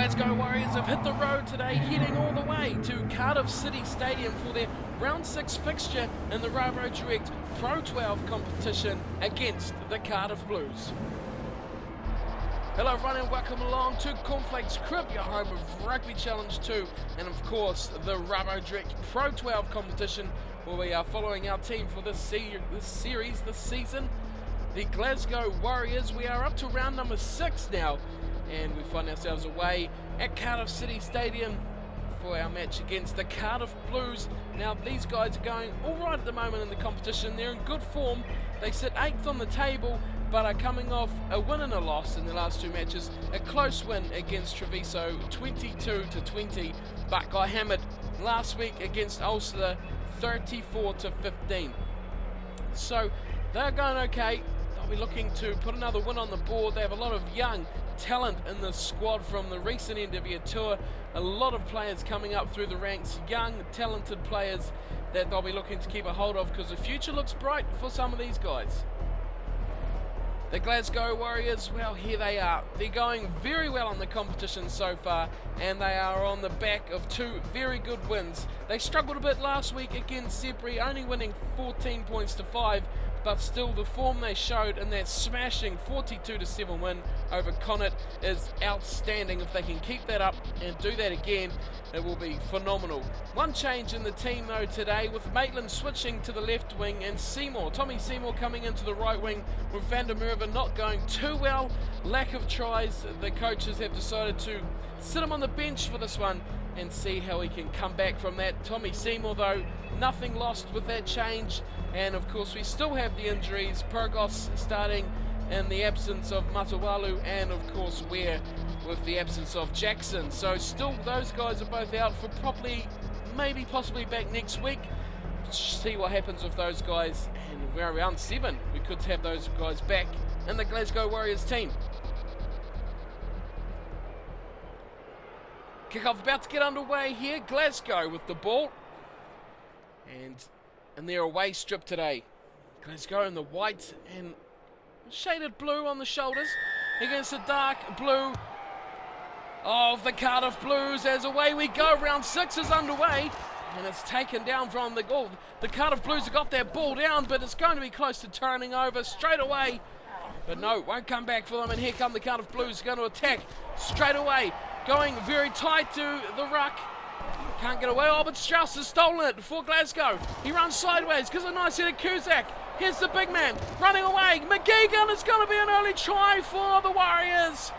Glasgow Warriors have hit the road today, heading all the way to Cardiff City Stadium for their Round 6 fixture in the Rabodirect Pro 12 competition against the Cardiff Blues. Hello everyone and welcome along to Cornflakes Crib, your home of Rugby Challenge 2 and of course the Rabodirect Pro 12 competition, where we are following our team for this season, the Glasgow Warriors. We are up to round number 6 now, and we find ourselves away at Cardiff City Stadium for our match against the Cardiff Blues. Now these guys are going alright at the moment in the competition. They're in good form. They sit 8th on the table, but are coming off a win and a loss in the last 2 matches. A close win against Treviso 22-20, but got hammered last week against Ulster 34-15. So they're going okay. They'll be looking to put another win on the board. They have a lot of young talent in the squad from the recent end of year tour. A lot of players coming up through the ranks, young talented players that they'll be looking to keep a hold of, because the future looks bright for some of these guys. The Glasgow Warriors, well, here they are. They're going very well in the competition so far, and they are on the back of 2 very good wins. They struggled a bit last week against Sebri, only winning 14 points to 5, but still the form they showed in that smashing 42-7 win over Connacht is outstanding. If they can keep that up and do that again, it will be phenomenal. One change in the team though today, with Maitland switching to the left wing and Tommy Seymour coming into the right wing, with Van der Merwe not going too well. Lack of tries, the coaches have decided to sit him on the bench for this one and see how he can come back from that. Tommy Seymour though, nothing lost with that change. And of course we still have the injuries, Pyrgos starting in the absence of Matawalu, and of course Ware with the absence of Jackson. So still those guys are both out for probably, maybe possibly back next week. See what happens with those guys, and we're around 7. We could have those guys back in the Glasgow Warriors team. Kickoff about to get underway here. Glasgow with the ball, and in their away strip today, Glasgow in the white and shaded blue on the shoulders against the dark blue of the Cardiff Blues. As away we go, round 6 is underway, and it's taken down from the goal. The Cardiff Blues have got their ball down, but it's going to be close to turning over straight away. But no, won't come back for them, and here come the Cardiff Blues, going to attack straight away, going very tight to the ruck. Can't get away. Oh, but Strauss has stolen it for Glasgow. He runs sideways, gives a nice hit at Cusack. Here's the big man running away. McGeegan is going to be an early try for the Warriors.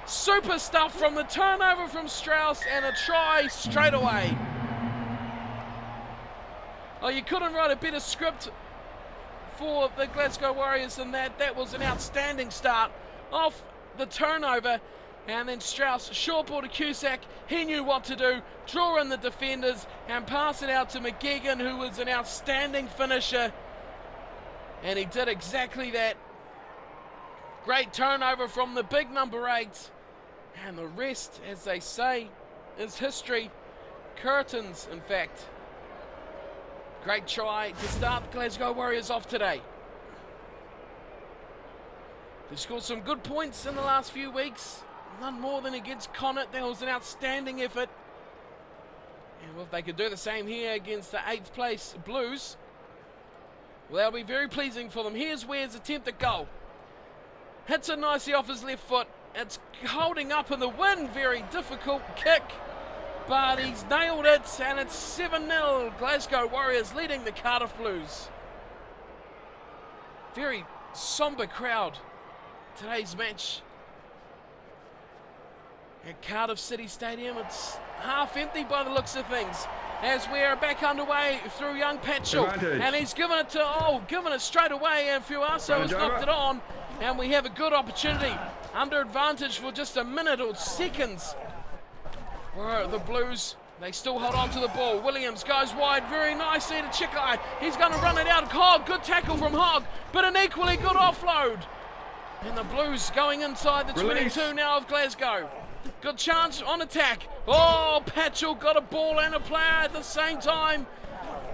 Super stuff from the turnover from Strauss, and a try straight away. Oh, you couldn't write a better script for the Glasgow Warriors than that. That was an outstanding start off the turnover. And then Strauss, short ball to Cusack. He knew what to do. Draw in the defenders and pass it out to McGeegan, who was an outstanding finisher. And he did exactly that. Great turnover from the big number 8. And the rest, as they say, is history. Curtains, in fact. Great try to start the Glasgow Warriors off today. They've scored some good points in the last few weeks. None more than against Connacht. That was an outstanding effort. And if they could do the same here against the 8th place Blues, well, that'll be very pleasing for them. Here's Ware's attempt at goal. Hits it nicely off his left foot. It's holding up in the wind. Very difficult kick, but he's nailed it, and it's 7-0. Glasgow Warriors leading the Cardiff Blues. Very somber crowd today's match at Cardiff City Stadium. It's half empty by the looks of things, as we are back underway through young Patchell. And he's given it straight away, and Fuaso has knocked it on, and we have a good opportunity. Under advantage for just a minute or seconds. Where the Blues, they still hold on to the ball. Williams goes wide very nicely to Chikai. He's going to run it out. Hogg, good tackle from Hogg, but an equally good offload. And the Blues going inside the 22 now of Glasgow. Good chance on attack. Oh, Patchell got a ball and a player at the same time.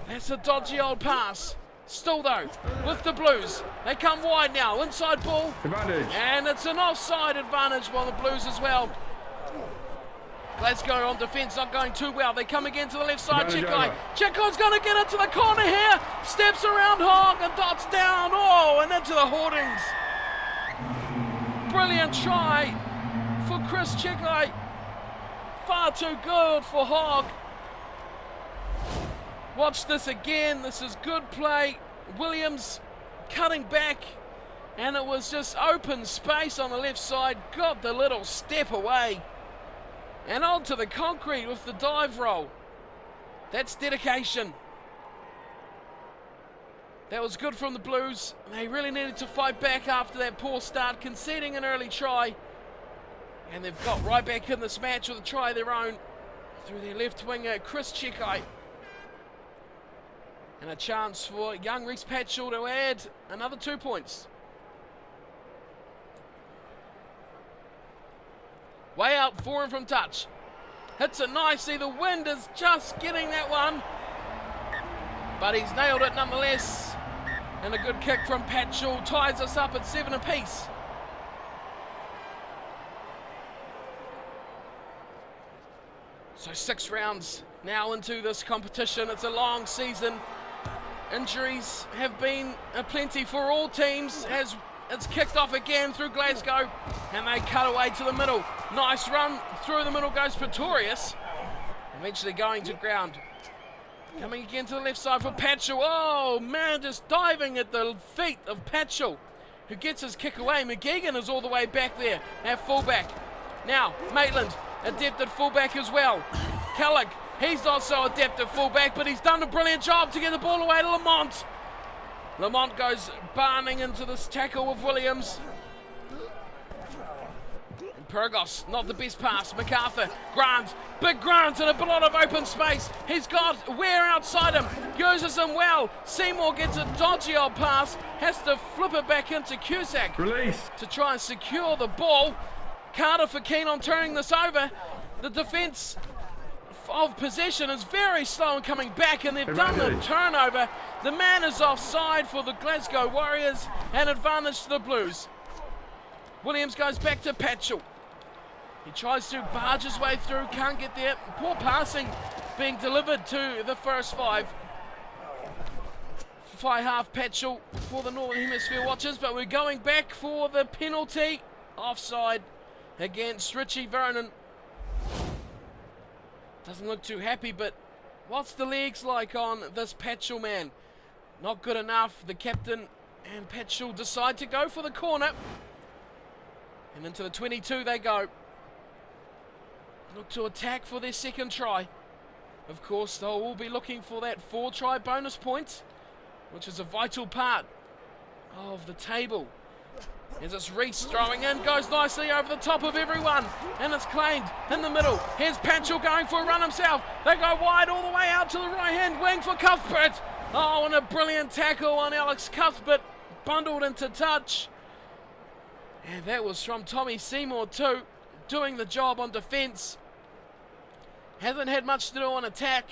That's a dodgy old pass. Still though, with the Blues, they come wide now, inside ball. Advantage. And it's an offside advantage by the Blues as well. Glasgow on defence, not going too well. They come again to the left side. Chikai's going to get into the corner here. Steps around Hogg and dots down. Oh, and into the hoardings. Brilliant try for Chris Chikai. Far too good for Hogg. Watch this again. This is good play. Williams cutting back. And it was just open space on the left side. Got the little step away. And onto the concrete with the dive roll. That's dedication. That was good from the Blues. They really needed to fight back after that poor start, conceding an early try. And they've got right back in this match with a try of their own through their left winger, Chris Chikai. And a chance for young Reece Patchell to add another 2 points. Way out for him from touch. Hits it nicely. The wind is just getting that one. But he's nailed it nonetheless. And a good kick from Patchell ties us up at 7 apiece. So 6 rounds now into this competition. It's a long season. Injuries have been aplenty for all teams as it's kicked off again through Glasgow, and they cut away to the middle. Nice run through the middle goes Pretorius, eventually going to ground. Coming again to the left side for Patchell. Oh man, just diving at the feet of Patchell, who gets his kick away. McGeegan is all the way back there at fullback. Now Maitland, adept at fullback as well. Kellick, he's not so adept at fullback, but he's done a brilliant job to get the ball away to Lamont. Lamont goes barning into this tackle with Williams. And Pyrgos, not the best pass. MacArthur, Grant, big Grant in a lot of open space. He's got Ware outside him, uses him well. Seymour gets a dodgy old pass, has to flip it back into Cusack. Release. To try and secure the ball. Cardiff are keen on turning this over. The defence of possession is very slow in coming back, and they've done the turnover. The man is offside for the Glasgow Warriors, and advantage to the Blues. Williams goes back to Patchell. He tries to barge his way through, can't get there. Poor passing being delivered to the first 5. Fly half Patchell for the Northern Hemisphere watchers, but we're going back for the penalty. Offside against Richie Vernon. Doesn't look too happy, but what's the legs like on this Patchell man? Not good enough. The captain and Patchell decide to go for the corner. And into the 22 they go. Look to attack for their second try. Of course, they'll all be looking for that 4-try bonus point, which is a vital part of the table. As it's Reece throwing in, goes nicely over the top of everyone, and it's claimed in the middle. Here's Patchell going for a run himself. They go wide all the way out to the right-hand wing for Cuthbert. Oh, and a brilliant tackle on Alex Cuthbert, bundled into touch. And that was from Tommy Seymour too, doing the job on defence. Hasn't had much to do on attack,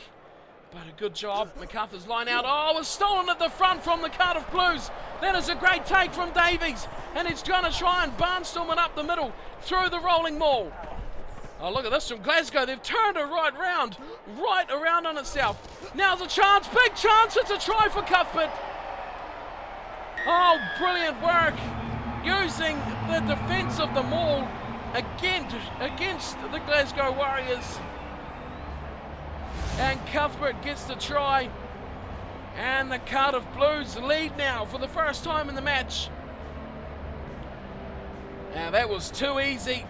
but a good job. MacArthur's line out. Oh, it was stolen at the front from the Cardiff Blues. That is a great take from Davies. And he's going to try and barnstorm it up the middle through the rolling maul. Oh, look at this from Glasgow. They've turned it right around on itself. Now's a chance, big chance. It's a try for Cuthbert. Oh, brilliant work. Using the defence of the maul against the Glasgow Warriors. And Cuthbert gets the try. And the Cardiff Blues lead now for the first time in the match. Now that was too easy.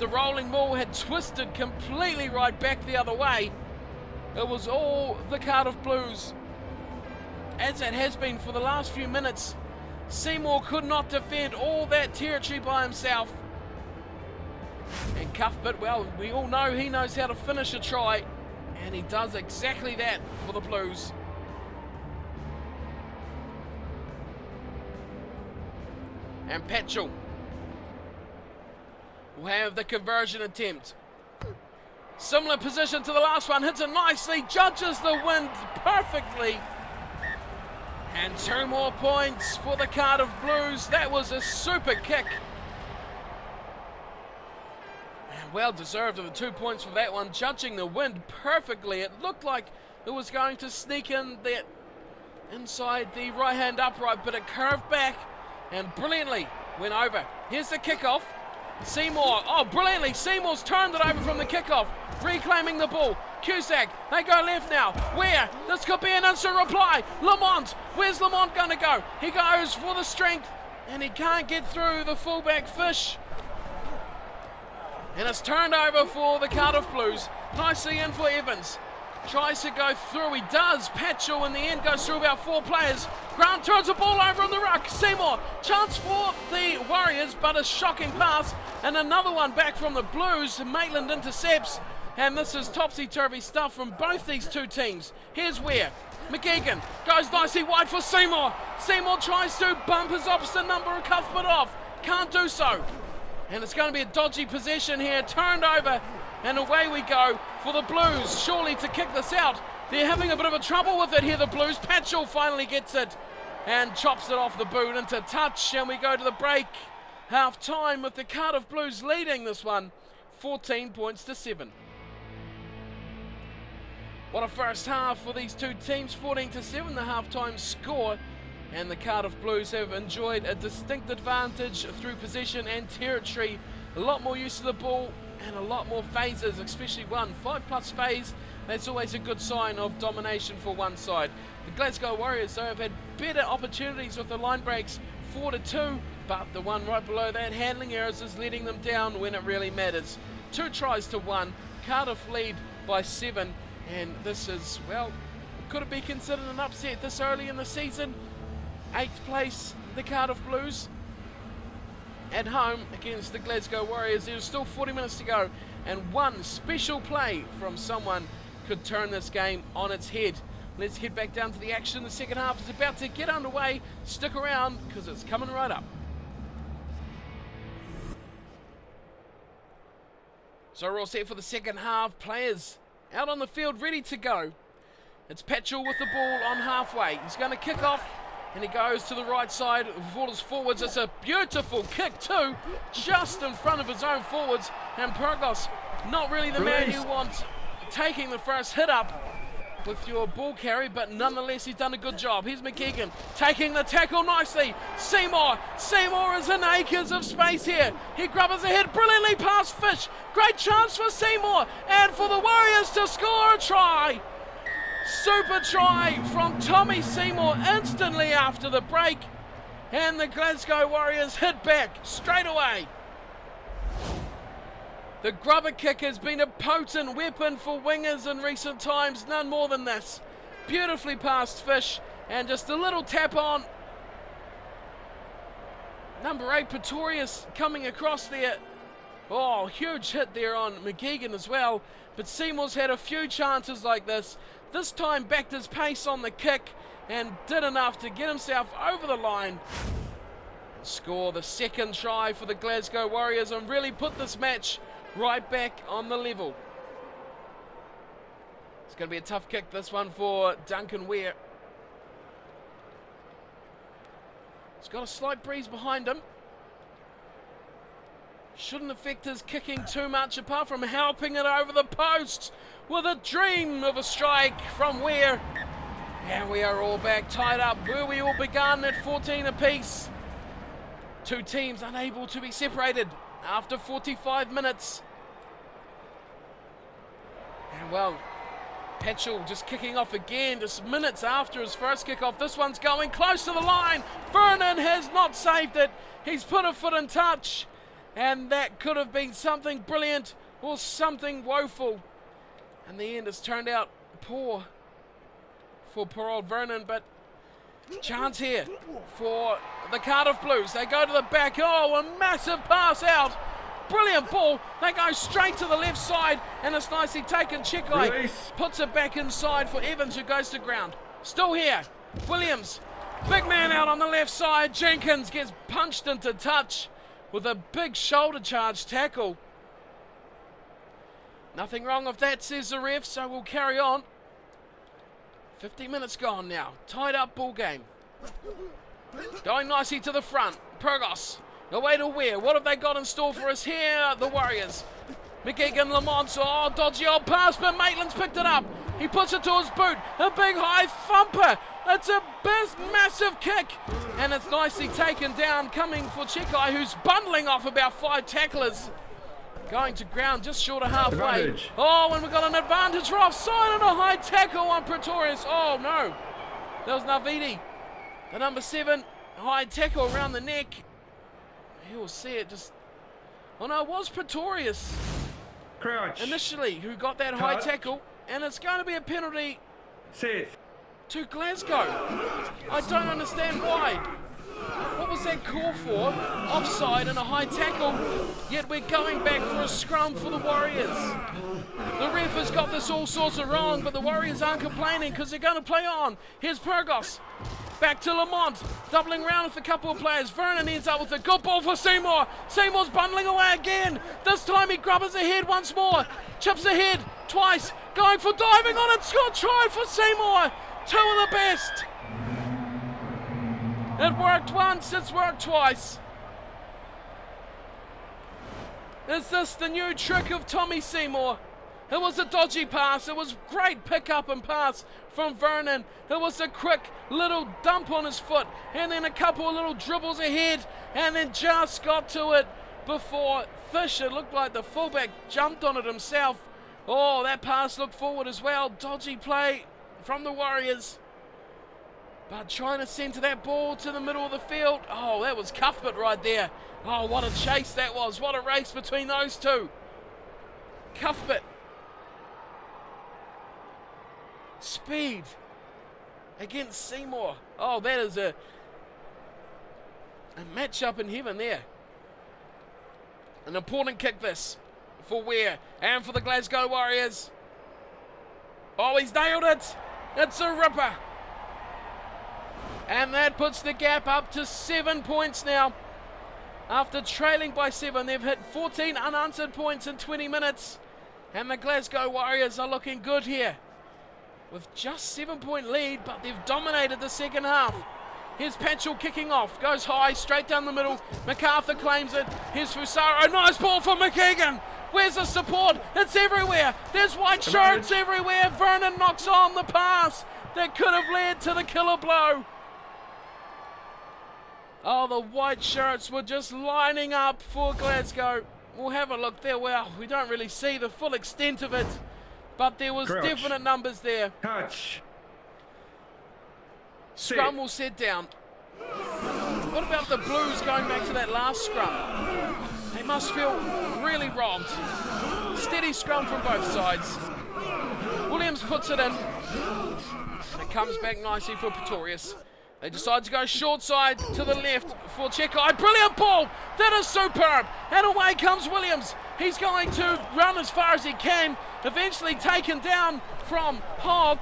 The rolling ball had twisted completely right back the other way. It was all the Cardiff Blues, as it has been for the last few minutes. Seymour could not defend all that territory by himself. And Cuthbert, well, we all know he knows how to finish a try. And he does exactly that for the Blues. And Patchell will have the conversion attempt. Similar position to the last one, hits it nicely, judges the wind perfectly. And 2 more points for the Cardiff Blues. That was a super kick. Well deserved of the 2 points for that one. Judging the wind perfectly, it looked like it was going to sneak in there inside the right hand upright, but it curved back and brilliantly went over. Here's the kickoff. Seymour, oh brilliantly, Seymour's turned it over from the kickoff, reclaiming the ball. Cusack, they go left now. Where? This could be an instant reply. Lamont, where's Lamont going to go? He goes for the strength and he can't get through the fullback Fish. And it's turned over for the Cardiff Blues. Nicely in for Evans. Tries to go through, he does. Patchell in the end goes through about 4 players. Grant turns the ball over on the ruck. Seymour, chance for the Warriors, but a shocking pass. And another one back from the Blues. Maitland intercepts. And this is topsy-turvy stuff from both these two teams. Here's where McGeegan goes nicely wide for Seymour. Seymour tries to bump his opposite number of Cuthbert off. Can't do so. And it's going to be a dodgy possession here. Turned over. And away we go for the Blues, surely to kick this out. They're having a bit of a trouble with it here, the Blues. Patchell finally gets it and chops it off the boot into touch. And we go to the break. Half time with the Cardiff Blues leading this one 14 points to 7. What a first half for these two teams, 14 to 7 the half-time score. And the Cardiff Blues have enjoyed a distinct advantage through possession and territory. A lot more use of the ball and a lot more phases, especially one 5+ phase. That's always a good sign of domination for one side. The Glasgow Warriors, though, have had better opportunities with the line breaks 4-2, but the one right below that, handling errors, is letting them down when it really matters. 2 tries to 1. Cardiff lead by 7, and this is, well, could it be considered an upset this early in the season? 8th place, the Cardiff Blues at home against the Glasgow Warriors. There's still 40 minutes to go, and one special play from someone could turn this game on its head. Let's head back down to the action. The second half is about to get underway. Stick around because it's coming right up. So we're all set for the second half. Players out on the field ready to go. It's Patchell with the ball on halfway. He's going to kick off. And he goes to the right side, falls forwards. It's a beautiful kick too, just in front of his own forwards. And Purgos, not really the man you want taking the first hit up with your ball carry, but nonetheless he's done a good job. Here's McGeegan taking the tackle nicely. Seymour is in acres of space here. He grubbers ahead brilliantly past Fish. Great chance for Seymour and for the Warriors to score a try. Super try from Tommy Seymour instantly after the break, and the Glasgow Warriors hit back straight away. The grubber kick has been a potent weapon for wingers in recent times, none more than this. Beautifully past Fish, and just a little tap on. Number 8, Pretorius, coming across there. Oh, huge hit there on McGeegan as well, but Seymour's had a few chances like this. This time backed his pace on the kick and did enough to get himself over the line and score the second try for the Glasgow Warriors and really put this match right back on the level. It's going to be a tough kick, this one, for Duncan Weir. He's got a slight breeze behind him. Shouldn't affect his kicking too much, apart from helping it over the post with a dream of a strike from Weir. And we are all back tied up where we all began at 14 apiece. Two teams unable to be separated after 45 minutes. And well, Patchell just kicking off again, just minutes after his first kickoff. This one's going close to the line. Vernon has not saved it. He's put a foot in touch. And that could have been something brilliant or something woeful. And the end has turned out poor for poor old Vernon, but chance here for the Cardiff Blues. They go to the back. Oh, a massive pass out. Brilliant ball. They go straight to the left side, and it's nicely taken. Chekai puts it back inside for Evans, who goes to ground. Still here. Williams, big man out on the left side. Jenkins gets punched into touch with a big shoulder charge tackle. Nothing wrong with that, says the ref, so we'll carry on. 50 minutes gone now. Tied up ball game. Going nicely to the front. Purgos, away to Weir. What have they got in store for us here? The Warriors. McGeegan, Lamont, oh, dodgy old pass, but Maitland's picked it up. He puts it to his boot, a big high thumper. It's a massive kick, and it's nicely taken down, coming for Chekai, who's bundling off about 5 tacklers. Going to ground just short of halfway. Advantage. Oh, and we've got an advantage. We're offside and a high tackle on Pretorius. Oh, no. That was Navidi. The number 7, high tackle around the neck. He'll see it just... Oh, no, it was Pretorius Crouch. initially who got that high tackle. And it's going to be a penalty Set. to Glasgow. I don't understand why. What was that call for? Offside and a high tackle, yet we're going back for a scrum for the Warriors. The ref has got this all sorts of wrong, but the Warriors aren't complaining because they're going to play on. Here's Purgos. Back to Lamont, doubling around with a couple of players. Vernon ends up with a good ball for Seymour. Seymour's bundling away again. This time he grubbers ahead once more. Chips ahead twice, going for diving on it. Scott try for Seymour. 2 of the best. It worked once, it's worked twice. Is this the new trick of Tommy Seymour? It was a dodgy pass. It was great pick up and pass from Vernon. It was a quick little dump on his foot and then a couple of little dribbles ahead and then just got to it before Fish. It looked like the fullback jumped on it himself. Oh, that pass looked forward as well. Dodgy play from the Warriors. But trying to centre that ball to the middle of the field. Oh, that was Cuthbert right there. Oh, what a chase that was. What a race between those two. Cuthbert. Speed against Seymour. Oh, that is a match-up in heaven there. An important kick this for Ware and for the Glasgow Warriors. Oh, he's nailed it. It's a ripper. And that puts the gap up to 7 points now. After trailing by 7, they've hit 14 unanswered points in 20 minutes. And the Glasgow Warriors are looking good here. With just 7-point lead, but they've dominated the second half. Here's Patchell kicking off. Goes high, straight down the middle. MacArthur claims it. Here's Fusaro. Nice ball for McKeegan. Where's the support? It's everywhere. There's white shirts everywhere. Vernon knocks on the pass that could have led to the killer blow. Oh, the white shirts were just lining up for Glasgow. We'll have a look there. Well, we don't really see the full extent of it, but there was definite numbers there. Touch. Scrum will set down. What about the Blues going back to that last scrum? They must feel really robbed. Steady scrum from both sides. Williams puts it in. And it comes back nicely for Pretorius. They decide to go short side to the left for Chekai. Brilliant ball! That is superb! And away comes Williams. He's going to run as far as he can. Eventually taken down from Hogg.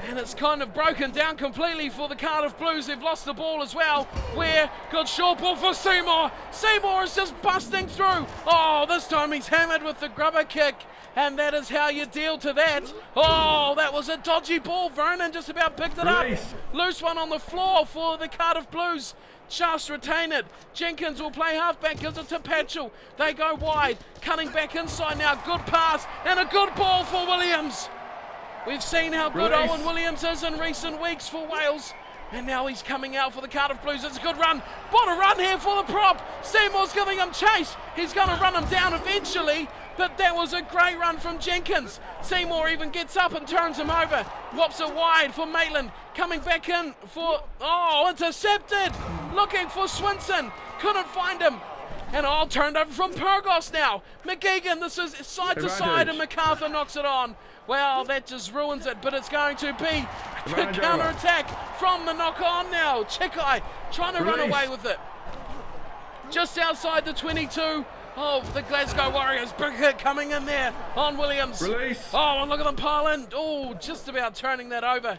And it's kind of broken down completely for the Cardiff Blues. They've lost the ball as well. Where good short ball for Seymour. Seymour is just busting through. Oh, this time he's hammered with the grubber kick. And that is how you deal to that. Oh, that was a dodgy ball. Vernon just about picked it up. Loose one on the floor for the Cardiff Blues. Just retain it. Jenkins will play halfback, gives it to Patchell. They go wide, cutting back inside now. Good pass and a good ball for Williams. We've seen how good Owen Williams is in recent weeks for Wales. And now he's coming out for the Cardiff Blues. It's a good run. What a run here for the prop. Seymour's giving him chase. He's going to run him down eventually. But that was a great run from Jenkins. Seymour even gets up and turns him over. Whops it wide for Maitland. Coming back in for... Oh, intercepted. Looking for Swinson. Couldn't find him. And all turned over from Purgos now. McGeegan, this is side to side, and MacArthur knocks it on. Well, that just ruins it, but it's going to be the counter-attack from the knock-on now. Chekai trying to run away with it. Just outside the 22 of the Glasgow Warriors. Big hit coming in there on Williams. Oh, and look at them pile in. Oh, just about turning that over.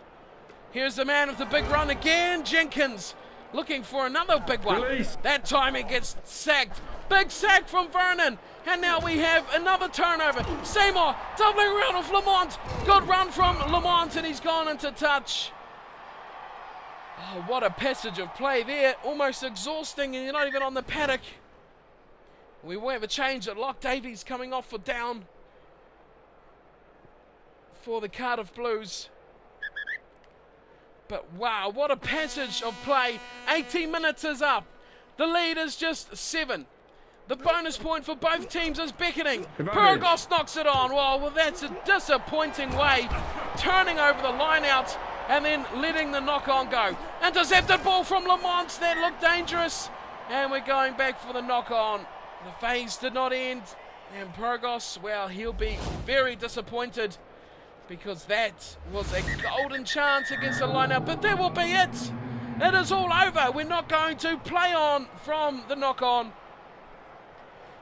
Here's the man with the big run again, Jenkins. Looking for another big one. That time it gets sacked. Big sack from Vernon. And now we have another turnover. Seymour doubling around with Lamont. Good run from Lamont, and he's gone into touch. Oh, what a passage of play there. Almost exhausting, and you're not even on the paddock. We will have a change at lock. Davies coming off for down for the Cardiff Blues. But wow, what a passage of play. 80 minutes is up. The lead is just 7. The bonus point for both teams is beckoning. Burgos knocks it on. Well, that's a disappointing way. Turning over the line out and then letting the knock-on go. Intercepted ball from Lamont. That looked dangerous. And we're going back for the knock-on. The phase did not end. And Burgos, well, he'll be very disappointed, because that was a golden chance against the line-out. But that will be it. It is all over. We're not going to play on from the knock-on.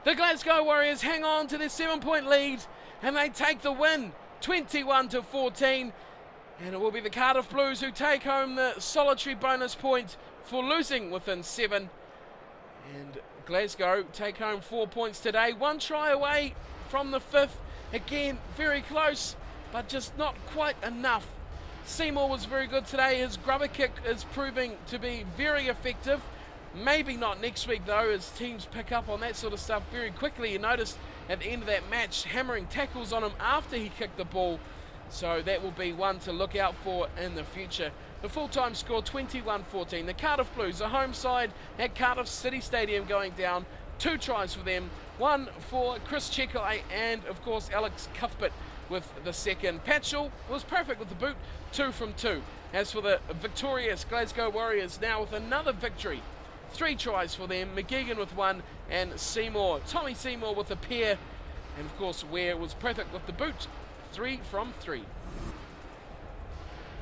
The Glasgow Warriors hang on to their 7-point lead, and they take the win, 21-14. And it will be the Cardiff Blues who take home the solitary bonus point for losing within 7. And Glasgow take home 4 points today. 1 try away from the 5th. Again, very close, but just not quite enough. Seymour was very good today. His grubber kick is proving to be very effective. Maybe not next week though, as teams pick up on that sort of stuff very quickly. You noticed at the end of that match, hammering tackles on him after he kicked the ball. So that will be one to look out for in the future. The full-time score 21-14. The Cardiff Blues, a home side at Cardiff City Stadium, going down. 2 tries for them. 1 for Chris Chekai and of course Alex Cuthbert with the second. Patchell was perfect with the boot, 2 from 2. As for the victorious Glasgow Warriors, now with another victory. 3 tries for them, McGeegan with 1 and Seymour, Tommy Seymour with a pair, and of course Ware was perfect with the boot, 3 from 3.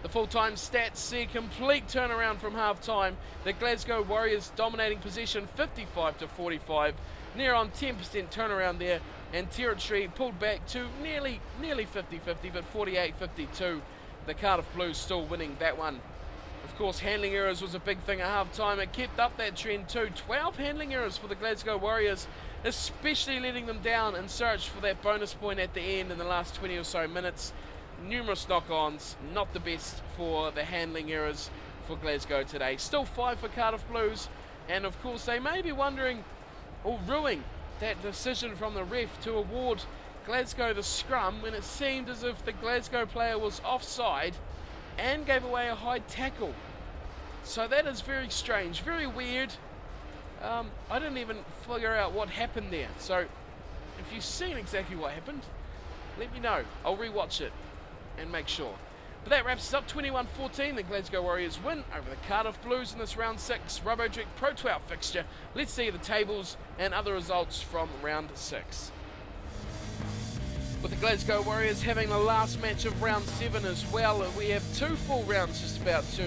The full-time stats see a complete turnaround from half-time. The Glasgow Warriors dominating possession 55-45, near on 10% turnaround there, and territory pulled back to nearly 50-50, but 48-52. The Cardiff Blues still winning that one. Of course, handling errors was a big thing at half-time. It kept up that trend too. 12 handling errors for the Glasgow Warriors, especially letting them down in search for that bonus point at the end in the last 20 or so minutes. Numerous knock-ons, not the best for the handling errors for Glasgow today. Still 5 for Cardiff Blues, and of course they may be wondering or ruining that decision from the ref to award Glasgow the scrum when it seemed as if the Glasgow player was offside and gave away a high tackle. So that is very strange, very weird. I didn't even figure out what happened there. So if you've seen exactly what happened, let me know. I'll rewatch it and make sure. But that wraps us up. 21-14. The Glasgow Warriors win over the Cardiff Blues in this round 6 Rabodirect Pro 12 fixture. Let's see the tables and other results from round 6. With the Glasgow Warriors having the last match of round 7 as well, we have 2 full rounds just about to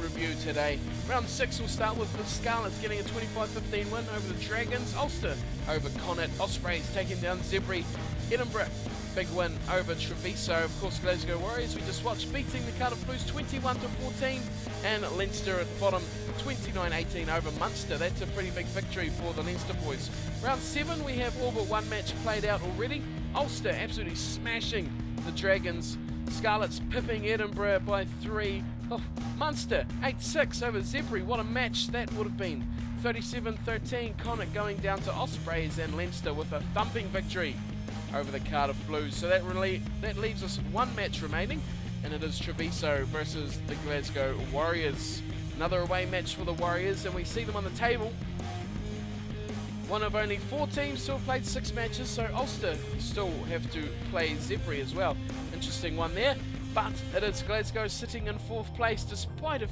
review today. Round 6 will start with the Scarlets getting a 25-15 win over the Dragons. Ulster over Connacht. Ospreys taking down Zebri. Edinburgh, big win over Treviso. Of course, Glasgow Warriors, we just watched, beating the Cardiff Blues 21-14, and Leinster at the bottom 29-18 over Munster. That's a pretty big victory for the Leinster boys. Round 7, we have all but one match played out already. Ulster absolutely smashing the Dragons. Scarlets pipping Edinburgh by 3. Oh, Munster 8-6 over Zebri. What a match that would have been. 37-13, Connacht going down to Ospreys, and Leinster with a thumping victory over the Cardiff Blues. So that leaves us one match remaining, and it is Treviso versus the Glasgow Warriors. Another away match for the Warriors, and we see them on the table. One of only 4 teams to have played 6 matches, so Ulster still have to play Zebri as well. Interesting one there, but it is Glasgow sitting in 4th place despite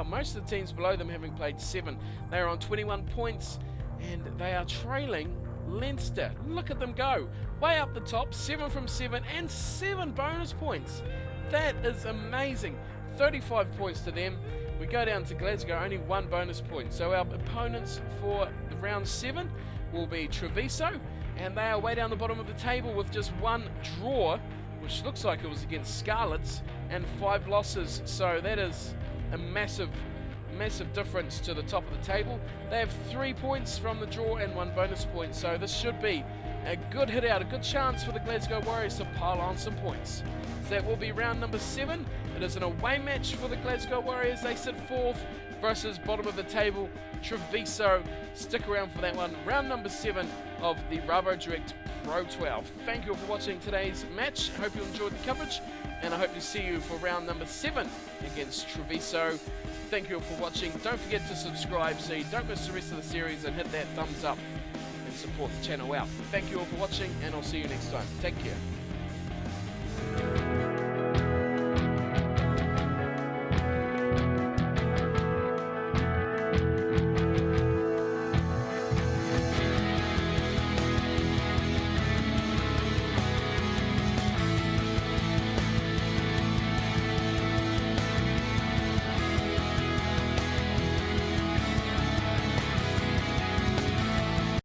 most of the teams below them having played 7. They are on 21 points, and they are trailing Leinster. Look at them go. Way up the top, 7 from 7, and 7 bonus points. That is amazing. 35 points to them. We go down to Glasgow, only 1 bonus point. So our opponents for the round 7 will be Treviso, and they are way down the bottom of the table with just 1 draw, which looks like it was against Scarlets, and 5 losses. So that is a massive difference to the top of the table. They have 3 points from the draw and 1 bonus point, so this should be a good hit out, a good chance for the Glasgow Warriors to pile on some points. So that will be round number 7. It is an away match for the Glasgow Warriors. They sit 4th versus bottom of the table, Treviso. Stick around for that one. Round number 7 of the Rabodirect Pro 12. Thank you all for watching today's match. I hope you enjoyed the coverage, and I hope to see you for round number 7 against Treviso. Thank you all for watching. Don't forget to subscribe so you don't miss the rest of the series, and hit that thumbs up and support the channel out. Thank you all for watching, and I'll see you next time. Take care.